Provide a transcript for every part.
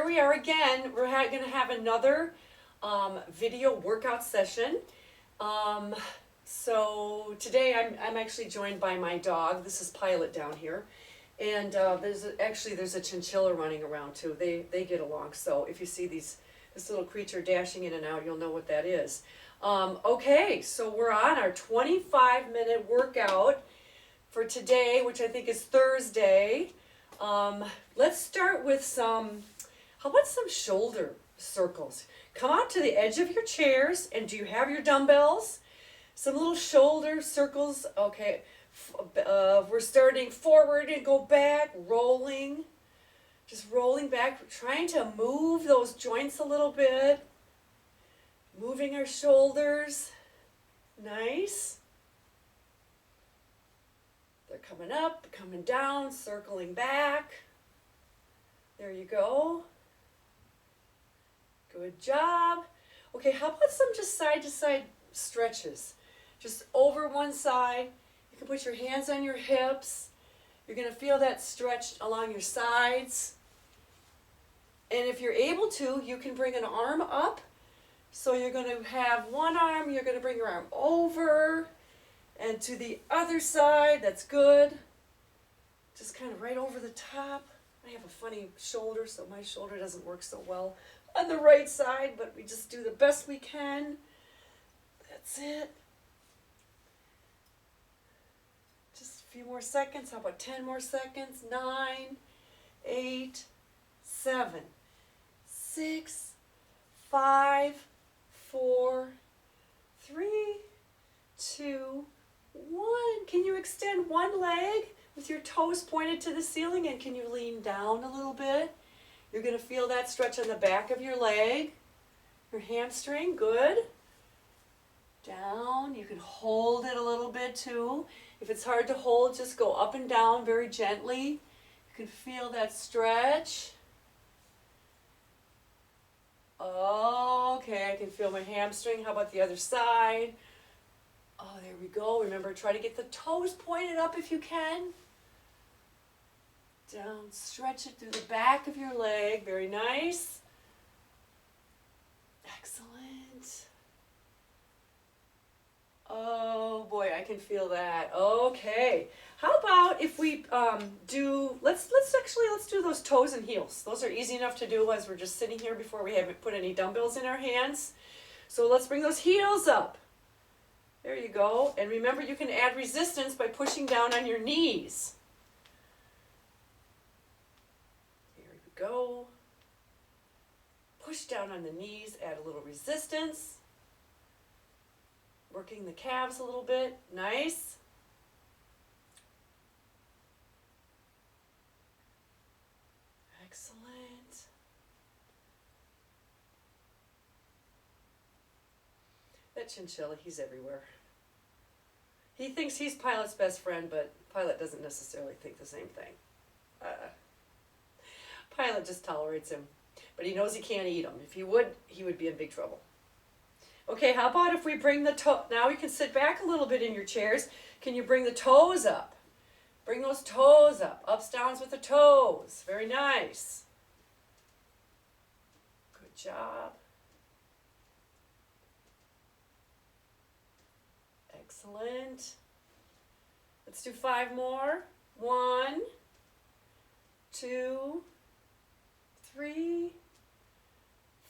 we are again. We're going to have another video workout session. So today I'm actually joined by my dog. This is Pilot down here. And there's a chinchilla running around too. They get along. So if you see this little creature dashing in and out, you'll know what that is. Okay, so we're on our 25-minute workout for today, which I think is Thursday. Let's start with how about some shoulder circles? Come out to the edge of your chairs, and do you have your dumbbells? Some little shoulder circles. Okay, we're starting forward and go back, rolling. Just rolling back, we're trying to move those joints a little bit. Moving our shoulders. Nice. They're coming up, coming down, circling back. There you go. Good job. Okay, how about some just side to side stretches? Just over one side. You can put your hands on your hips. You're going to feel that stretch along your sides. And if you're able to, you can bring an arm up. So you're going to have one arm, you're going to bring your arm over and to the other side. That's good. Just kind of right over the top. I have a funny shoulder, so my shoulder doesn't work so well on the right side, but we just do the best we can. That's it. Just a few more seconds. How about 10 more seconds? 9, 8, 7, 6, 5, 4, 3, 2, 1. Can you extend one leg with your toes pointed to the ceiling, and can you lean down a little bit? You're going to feel that stretch on the back of your leg, your hamstring. Good. Down. You can hold it a little bit too. If it's hard to hold, just go up and down very gently. You can feel that stretch. Okay, I can feel my hamstring. How about the other side? Oh, there we go. Remember, try to get the toes pointed up if you can. Down, stretch it through the back of your leg. Very nice. Excellent. Oh boy, I can feel that. Okay. How about if we let's do those toes and heels. Those are easy enough to do as we're just sitting here before we haven't put any dumbbells in our hands. So let's bring those heels up. There you go. And remember, you can add resistance by pushing down on your knees. Here we go. Push down on the knees, add a little resistance. Working the calves a little bit. Nice. Excellent. That chinchilla, he's everywhere. He thinks he's Pilot's best friend, but Pilot doesn't necessarily think the same thing. Pilot just tolerates him, but he knows he can't eat him. If he would be in big trouble. Okay, how about if we bring the toe, now you can sit back a little bit in your chairs. Can you bring the toes up? Bring those toes up. Ups, downs with the toes. Very nice. Good job. Excellent. Let's do 5 more. 1, 2, 3,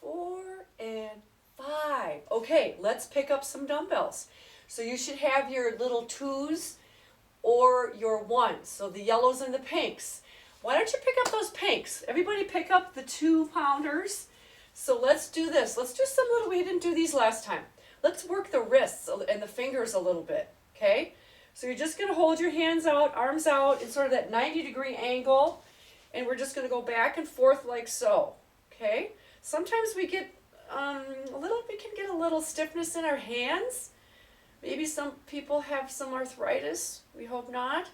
4, and 5. Okay, let's pick up some dumbbells. So you should have your little 2s or your 1s. So the yellows and the pinks. Why don't you pick up those pinks? Everybody pick up the 2-pounders. So let's do this. Let's do some little, we didn't do these last time. Let's work the wrists and the fingers a little bit, okay? So you're just going to hold your hands out, arms out in sort of that 90-degree angle, and we're just going to go back and forth like so, okay? Sometimes we get we can get a little stiffness in our hands. Maybe some people have some arthritis. We hope not.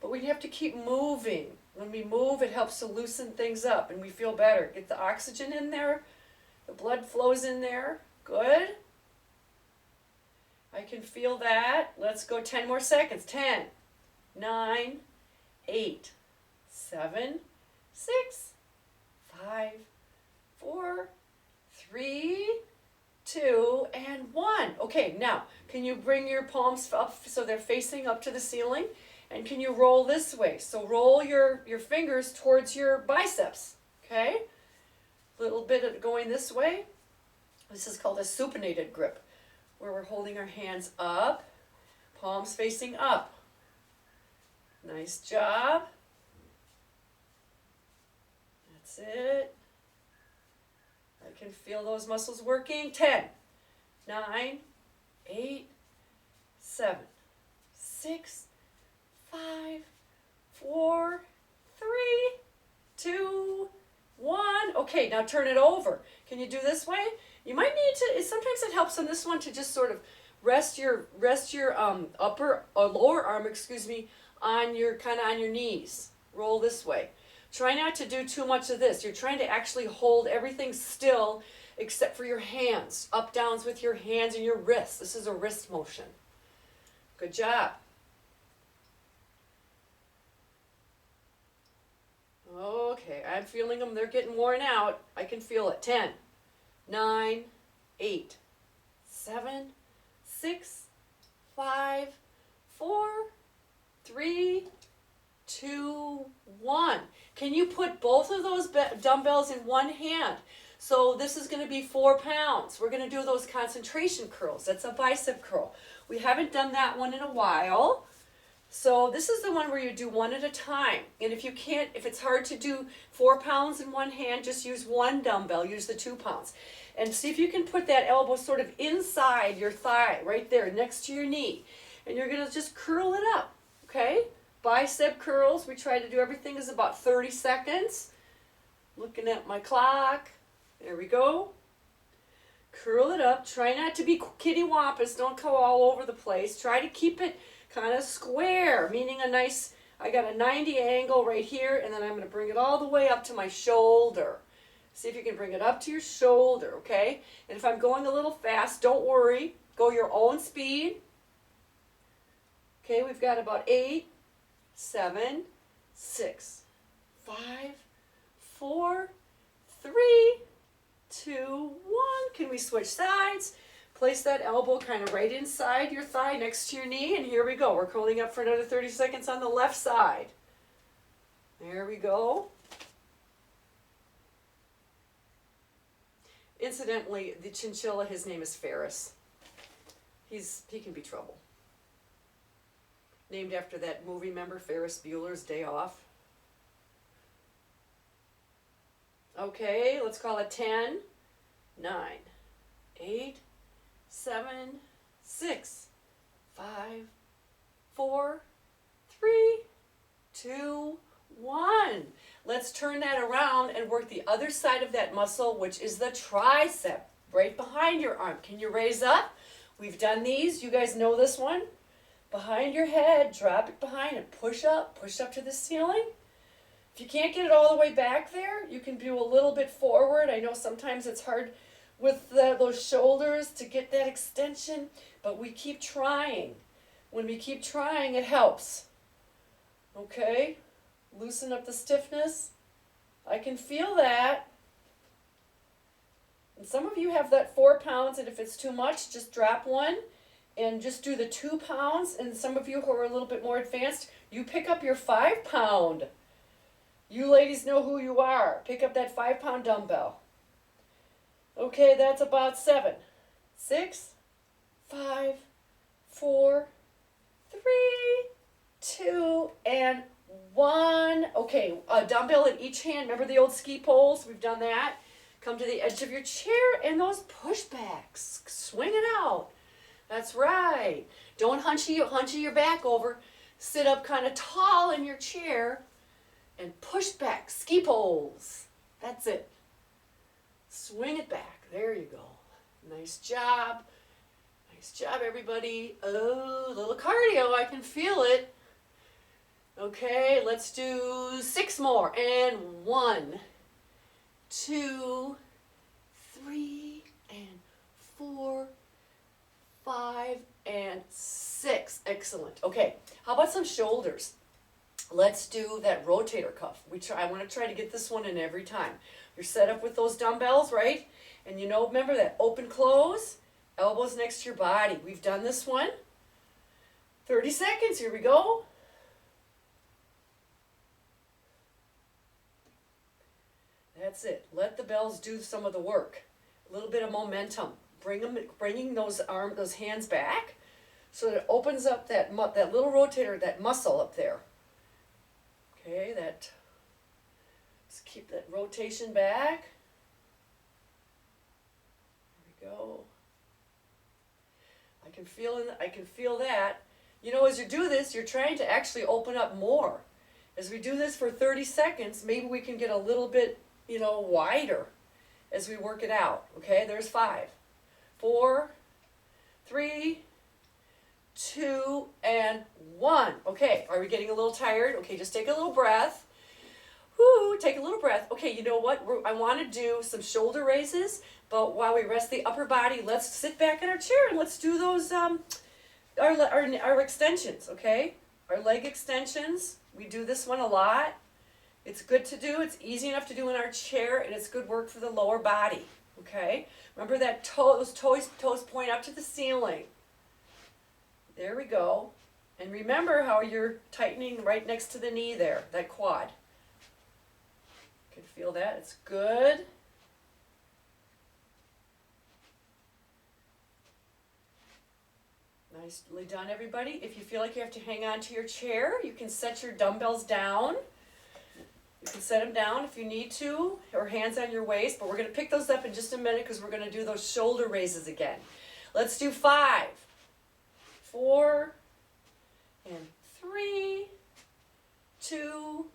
But we have to keep moving. When we move, it helps to loosen things up and we feel better. Get the oxygen in there. The blood flows in there. Good. I can feel that. Let's go 10 more seconds. 10, 9, 8, 7, 6, 5, 4, 3, 2, and 1. Okay, now, can you bring your palms up so they're facing up to the ceiling? And can you roll this way? So roll your fingers towards your biceps, okay? A little bit of going this way. This is called a supinated grip, where we're holding our hands up, palms facing up. Nice job. That's it. I can feel those muscles working. 10, 9, 8, 7, 6, 5, 4, 3, 2, 1. Okay, now turn it over. Can you do this way? You might need to, sometimes it helps on this one to just sort of rest your upper or lower arm, on your knees. Roll this way. Try not to do too much of this. You're trying to actually hold everything still except for your hands. Up downs with your hands and your wrists. This is a wrist motion. Good job. Okay, I'm feeling them. They're getting worn out. I can feel it. 10, 9, 8, 7, 6, 5, 4, 3, 2, 1. Can you put both of those dumbbells in one hand? So this is going to be 4 pounds. We're going to do those concentration curls. That's a bicep curl. We haven't done that one in a while. So this is the one where you do one at a time. And if it's hard to do 4 pounds in one hand, just use one dumbbell, use the 2 pounds. And see if you can put that elbow sort of inside your thigh, right there, next to your knee. And you're going to just curl it up, okay? Bicep curls, we try to do everything is about 30 seconds. Looking at my clock. There we go. Curl it up. Try not to be kitty wampus. Don't go all over the place. Try to keep it kind of square, meaning I got a 90 angle right here, and then I'm going to bring it all the way up to my shoulder. See if you can bring it up to your shoulder, okay? And if I'm going a little fast, don't worry. Go your own speed. Okay, we've got about 8, 7, 6, 5, 4, 3, 2, 1. Can we switch sides? Place that elbow kind of right inside your thigh next to your knee, and here we go. We're curling up for another 30 seconds on the left side. There we go. Incidentally, the chinchilla, his name is Ferris. He can be trouble. Named after that movie, remember, Ferris Bueller's Day Off. Okay, let's call it 10, 9, 8, 7, 6, 5, 4, 3, 2, 1. Let's turn that around and work the other side of that muscle, which is the tricep, right behind your arm. Can you raise up? We've done these. You guys know this one. Behind your head, drop it behind and push up to the ceiling. If you can't get it all the way back there, you can do a little bit forward. I know sometimes it's hard with those shoulders to get that extension, but we keep trying. When we keep trying, it helps. Okay? Loosen up the stiffness. I can feel that. And some of you have that 4 pounds, and if it's too much, just drop one and just do the 2 pounds. And some of you who are a little bit more advanced, you pick up your 5 pound. You ladies know who you are. Pick up that 5 pound dumbbell. Okay, that's about 7, 6, 5, 4, 3, 2, and 1. Okay, a dumbbell in each hand. Remember the old ski poles? We've done that. Come to the edge of your chair and those pushbacks. Swing it out. That's right. Don't hunchy your back over. Sit up kind of tall in your chair and push back. Ski poles. That's it. Swing it back. There you go. Nice job. Nice job, everybody. Oh, a little cardio. I can feel it. Okay, let's do 6 more. And 1, 2, 3, and 4, 5, and 6. Excellent. Okay, how about some shoulders? Let's do that rotator cuff. I want to try to get this one in every time. You're set up with those dumbbells, right? And you know, remember that open close, elbows next to your body. We've done this one. 30 seconds, here we go. That's it. Let the bells do some of the work. A little bit of momentum. Bringing those hands back, so that it opens up that little rotator, that muscle up there. Okay, just keep that rotation back. There we go. I can feel that. You know, as you do this, you're trying to actually open up more. As we do this for 30 seconds, maybe we can get a little bit, wider as we work it out. Okay, there's 5, 4, 3, 2, and 1. Okay, are we getting a little tired? Okay, just take a little breath. Whoo, take a little breath. Okay, you know what? I want to do some shoulder raises, but while we rest the upper body, let's sit back in our chair and let's do those, our extensions, okay? Our leg extensions. We do this one a lot. It's good to do. It's easy enough to do in our chair, and it's good work for the lower body, okay? Remember that those toes point up to the ceiling. There we go. And remember how you're tightening right next to the knee there, that quad. You can feel that. It's good. Nicely done, everybody. If you feel like you have to hang on to your chair, you can set your dumbbells down. You can set them down if you need to, or hands on your waist, but we're going to pick those up in just a minute because we're going to do those shoulder raises again. Let's do 5, 4, and 3, 2,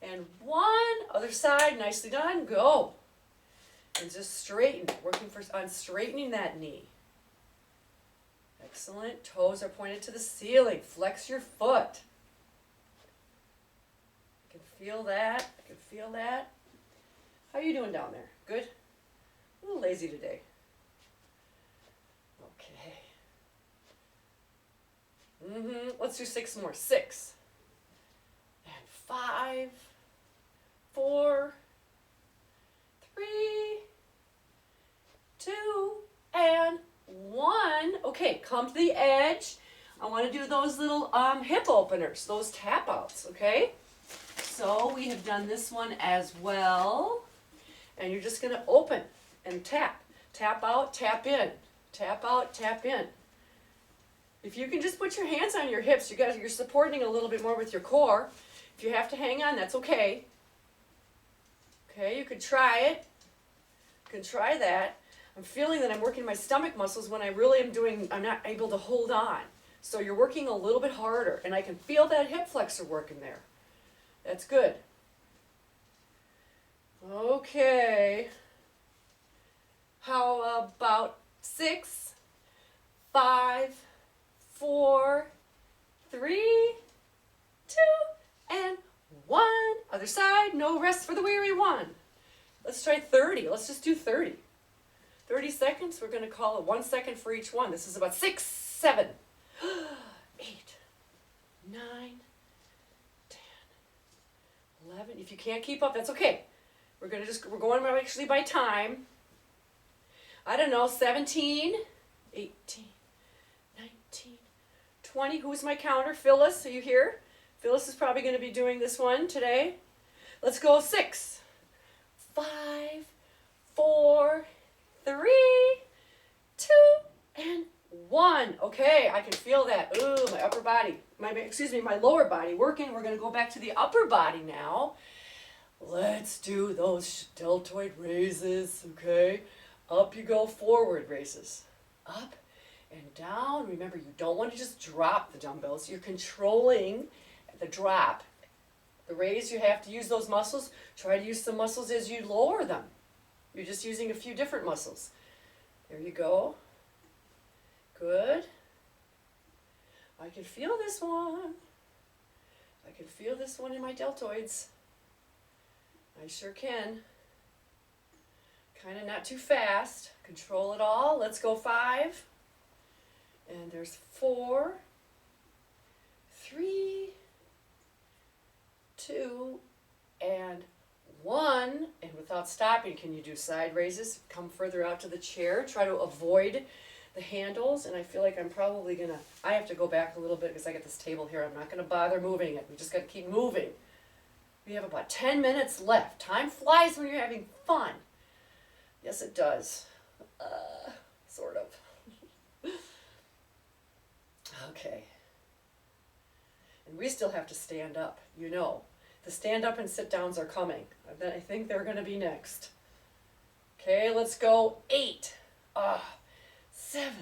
and 1. Other side, nicely done. Go. And just straighten, working on straightening that knee. Excellent. Toes are pointed to the ceiling. Flex your foot. I can feel that. I can feel that. How are you doing down there? Good? A little lazy today. Okay. Let's do 6 more. 6. And 5. 4. 3. 2. And 1. Okay, come to the edge. I want to do those little hip openers, those tap outs, okay? So we have done this one as well. And you're just going to open and tap. Tap out, tap in. Tap out, tap in. If you can just put your hands on your hips, you're supporting a little bit more with your core. If you have to hang on, that's okay. Okay, you could try it. You can try that. I'm feeling that I'm working my stomach muscles when I really I'm not able to hold on. So you're working a little bit harder, and I can feel that hip flexor working there. That's good. Okay. How about 6, 5, 4, 3, 2, and 1. Other side, no rest for the weary one. Let's try 30. Let's just do 30. 30 seconds. We're going to call it 1 second for each one. This is about 6, 7, 8, 9, 10, 11. If you can't keep up, that's okay. We're going actually by time. I don't know, 17, 18, 19, 20. Who's my counter? Phyllis, are you here? Phyllis is probably going to be doing this one today. Let's go 6, 5, 4, 3, 2, and 1. Okay, I can feel that. Ooh, my upper body, my lower body working. We're going to go back to the upper body now. Let's do those deltoid raises, okay? Up you go, forward raises. Up and down. Remember, you don't want to just drop the dumbbells. You're controlling the drop. The raise, you have to use those muscles. Try to use some muscles as you lower them. You're just using a few different muscles. There you go. Good. I can feel this one. I can feel this one in my deltoids. I sure can. Kind of not too fast. Control it all. Let's go 5. And there's 4, 3, 2, and 1, and without stopping, can you do side raises? Come further out to the chair. Try to avoid the handles, and I feel like I'm probably gonna, I have to go back a little bit because I got this table here. I'm not gonna bother moving it. We just gotta keep moving. We have about 10 minutes left. Time flies when you're having fun. Yes, it does. Sort of. Okay. And we still have to stand up, you know. The stand up and sit downs are coming. I think they're gonna be next. Okay, let's go. 8, 7,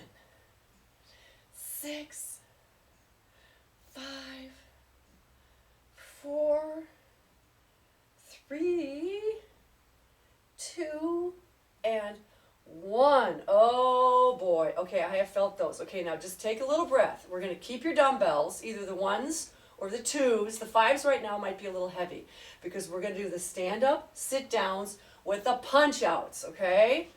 6, 5, 4, 3, 2, and 1. Oh boy. Okay, I have felt those. Okay, now just take a little breath. We're going to keep your dumbbells, either the 1s or the 2s. The 5s right now might be a little heavy because we're going to do the stand up, sit downs with the punch outs, okay?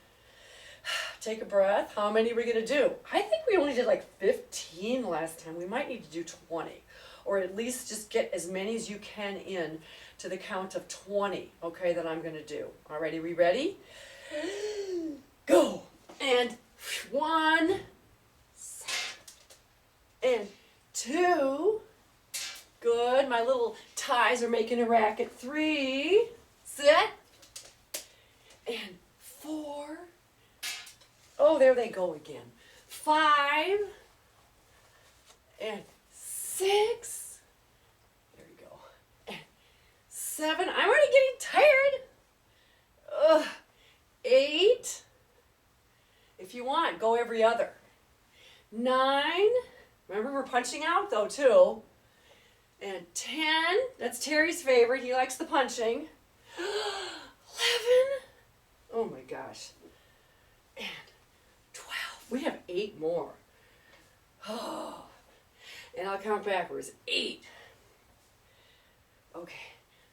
Take a breath. How many are we going to do? I think we only did like 15 last time. We might need to do 20, or at least just get as many as you can in to the count of 20, okay, that I'm going to do. All right, are we ready? Go. And 1, and 2. Good. My little ties are making a racket. 3. Set. And 4. Oh, there they go again. 5. And 6. There we go. And 7. I'm already getting tired. 8. If you want, go every other. 9. Remember, we're punching out though too. And 10. That's Terry's favorite. He likes the punching. 11. Oh my gosh. And 12. We have 8 more. Oh. And I'll count backwards. 8. Okay.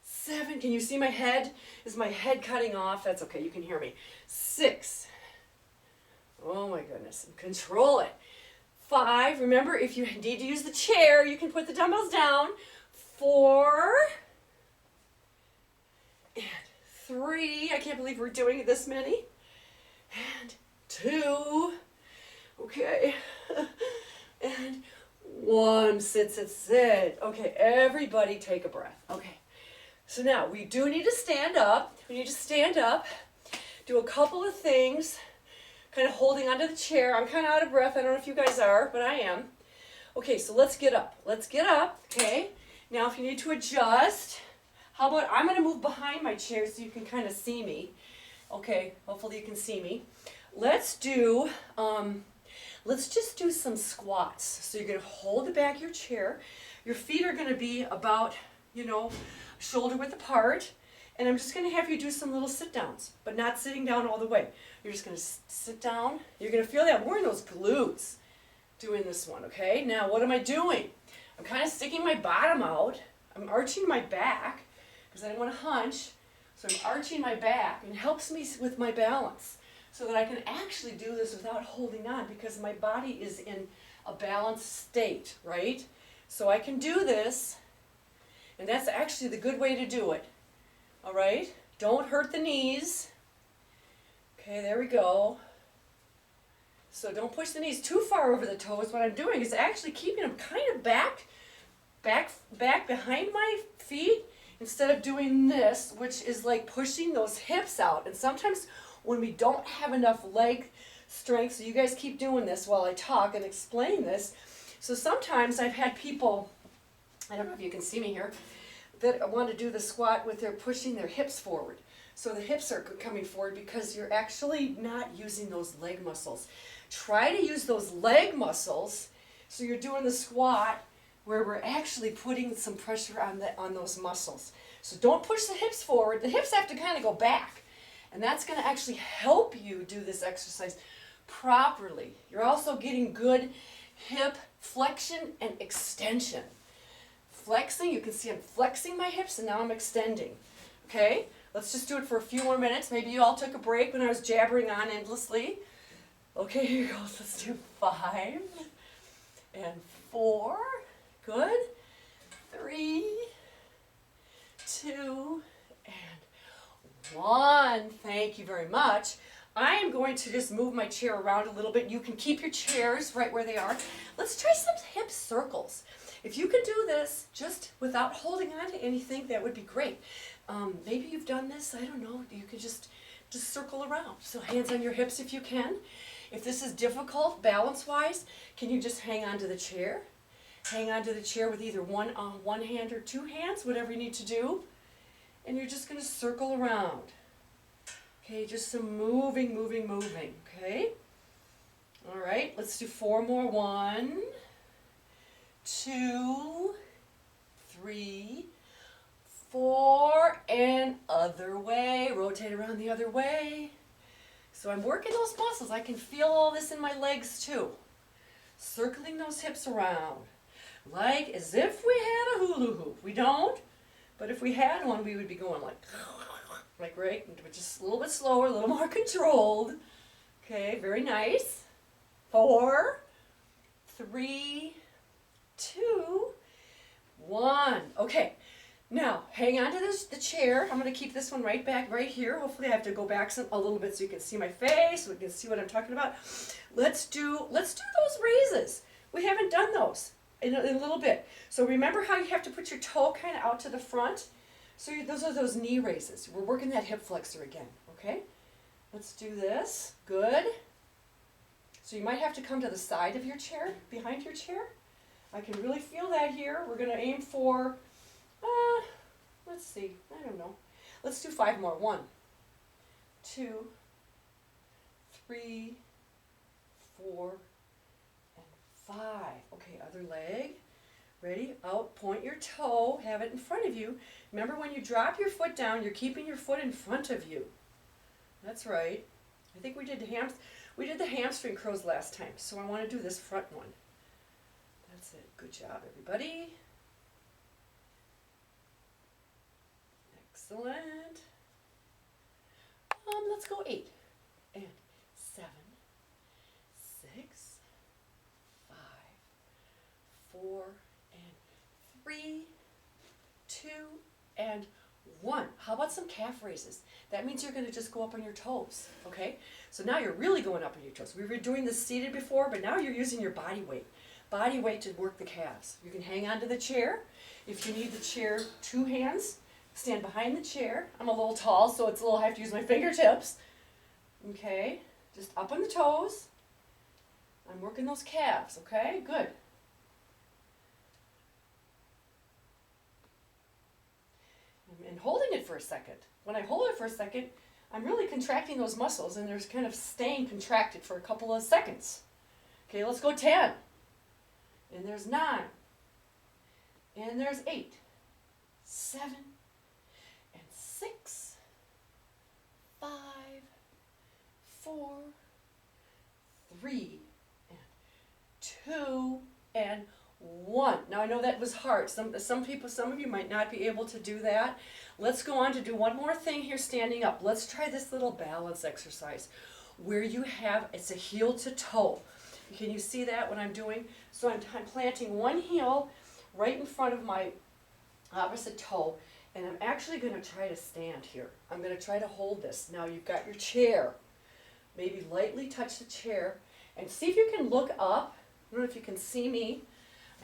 7. Can you see my head? Is my head cutting off? That's okay. You can hear me. 6. Oh my goodness. Control it. 5. Remember, if you need to use the chair, you can put the dumbbells down. 4. And 3. I can't believe we're doing this many. And 2. Okay. And 1. Sit, sit, sit. Okay, everybody take a breath. Okay. So now we do need to stand up. We need to stand up, do a couple of things, kind of holding onto the chair. I'm kind of out of breath. I don't know if you guys are, but I am. Okay, so let's get up. Let's get up, okay? Now if you need to adjust, how about I'm going to move behind my chair so you can kind of see me. Okay, hopefully you can see me. Let's just do some squats. So you're going to hold the back of your chair. Your feet are going to be about, shoulder width apart. And I'm just going to have you do some little sit downs, but not sitting down all the way. You're just going to sit down. You're going to feel that. I'm wearing those glutes doing this one, okay? Now, what am I doing? I'm kind of sticking my bottom out. I'm arching my back because I don't want to hunch. So I'm arching my back, and it helps me with my balance so that I can actually do this without holding on because my body is in a balanced state, right? So I can do this, and that's actually the good way to do it. All right, don't hurt the knees. Okay, there we go. So don't push the knees too far over the toes. What I'm doing is actually keeping them kind of back behind my feet instead of doing this, which is like pushing those hips out. And sometimes when we don't have enough leg strength, so you guys keep doing this while I talk and explain this. So sometimes I've had people, I don't know if you can see me here, that want to do the squat with their pushing their hips forward. So the hips are coming forward because you're actually not using those leg muscles. Try to use those leg muscles so you're doing the squat where we're actually putting some pressure on those muscles. So don't push the hips forward. The hips have to kind of go back. And that's going to actually help you do this exercise properly. You're also getting good hip flexion and extension. Flexing, you can see I'm flexing my hips and now I'm extending. Okay, let's just do it for a few more minutes. Maybe you all took a break when I was jabbering on endlessly. Okay, here goes. Let's do 5 and 4. Good. 3, 2, and 1. Thank you very much. I am going to just move my chair around a little bit. You can keep your chairs right where they are. Let's try some hip circles. If you can do this just without holding on to anything, that would be great. Maybe you've done this, I don't know. You could just circle around. So hands on your hips if you can. If this is difficult balance-wise, can you just hang on to the chair? Hang on to the chair with either one hand or 2 hands, whatever you need to do. And you're just going to circle around. Okay, just some moving, okay? All right, let's do 4 more. 1, 2, 3, 4, and other way. Rotate around the other way. So I'm working those muscles. I can feel all this in my legs too. Circling those hips around. Like as if we had a hula hoop. We don't, but if we had one, we would be going like right, but just a little bit slower, a little more controlled. Okay, very nice. 4, 3, 2, 1. Okay, now hang on to the chair. I'm going to keep this one right back right here. Hopefully I have to go back a little bit so you can see my face, so you can see what I'm talking about. Let's do those raises. We haven't done those in a little bit. So remember how you have to put your toe kind of out to the front? So those are those knee raises. We're working that hip flexor again, okay? Let's do this. Good. So you might have to come to the side of your chair, behind your chair. I can really feel that here. We're going to aim for, let's see, I don't know. Let's do 5 more. 1, 2, 3, 4, and 5. Okay, other leg. Ready? Out, point your toe, have it in front of you. Remember when you drop your foot down, you're keeping your foot in front of you. That's right. I think we did the hamstring curls last time, so I want to do this front one. That's it. Good job, everybody. Excellent. Let's go 8 and 7, 6, 5, 4, and 3, 2, and 1. How about some calf raises? That means you're going to just go up on your toes, okay? So now you're really going up on your toes. We were doing this seated before, but now you're using your body weight. Body weight to work the calves. You can hang onto the chair. If you need the chair, 2 hands, stand behind the chair. I'm a little tall, so I have to use my fingertips. Okay, just up on the toes. I'm working those calves, okay? Good. And holding it for a second. When I hold it for a second, I'm really contracting those muscles, and they're kind of staying contracted for a couple of seconds. Okay, let's go 10. And there's 9. And there's 8. 7. And 6. 5. 4. 3. And 2. And 1. Now I know that was hard. Some of you might not be able to do that. Let's go on to do one more thing here standing up. Let's try this little balance exercise where it's a heel to toe. Can you see that what I'm doing? So I'm planting one heel right in front of my opposite toe, and I'm actually going to try to stand here. I'm going to try to hold this. Now you've got your chair. Maybe lightly touch the chair and see if you can look up. I don't know if you can see me.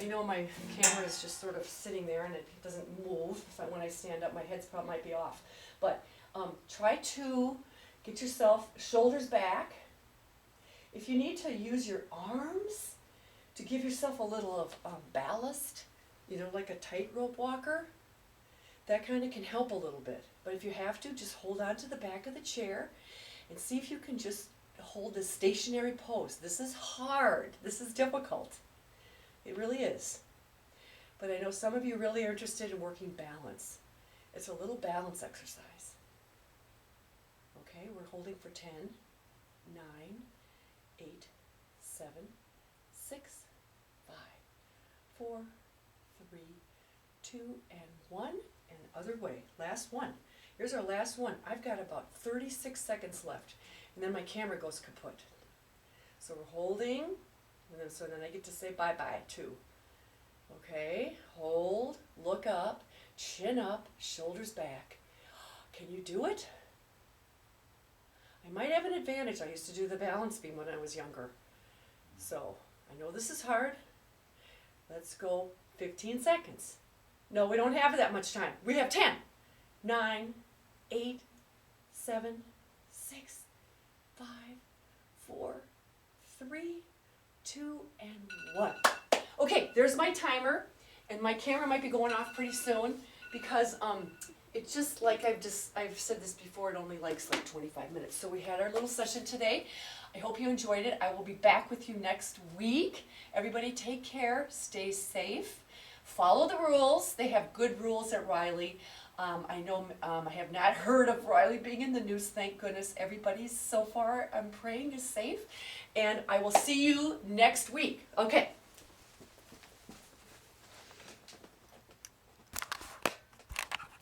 I know my camera is just sort of sitting there and it doesn't move. When I stand up, my head might be off. But try to get yourself shoulders back. If you need to use your arms to give yourself a little of ballast, like a tightrope walker, that kind of can help a little bit. But if you have to, just hold on to the back of the chair and see if you can just hold this stationary pose. This is hard. This is difficult. It really is. But I know some of you really are interested in working balance. It's a little balance exercise. Okay, we're holding for 10, 9, 8, 7, 6, 5, 4, 3, 2, and 1, and other way. Last one. Here's our last one. I've got about 36 seconds left, and then my camera goes kaput. So we're holding, and then I get to say bye-bye too. Okay, hold, look up, chin up, shoulders back. Can you do it? I might have an advantage. I used to do the balance beam when I was younger. So, I know this is hard. Let's go 15 seconds. No, we don't have that much time. We have 10, 9, 8, 7, 6, 5, 4, 3, 2, and 1. Okay, there's my timer, and my camera might be going off pretty soon because it's just like I've said this before, it only likes like 25 minutes. So we had our little session today. I hope you enjoyed it. I will be back with you next week. Everybody take care, stay safe, follow the rules. They have good rules at Riley. I know I have not heard of Riley being in the news, thank goodness. Everybody's so far, I'm praying, is safe. And I will see you next week. Okay.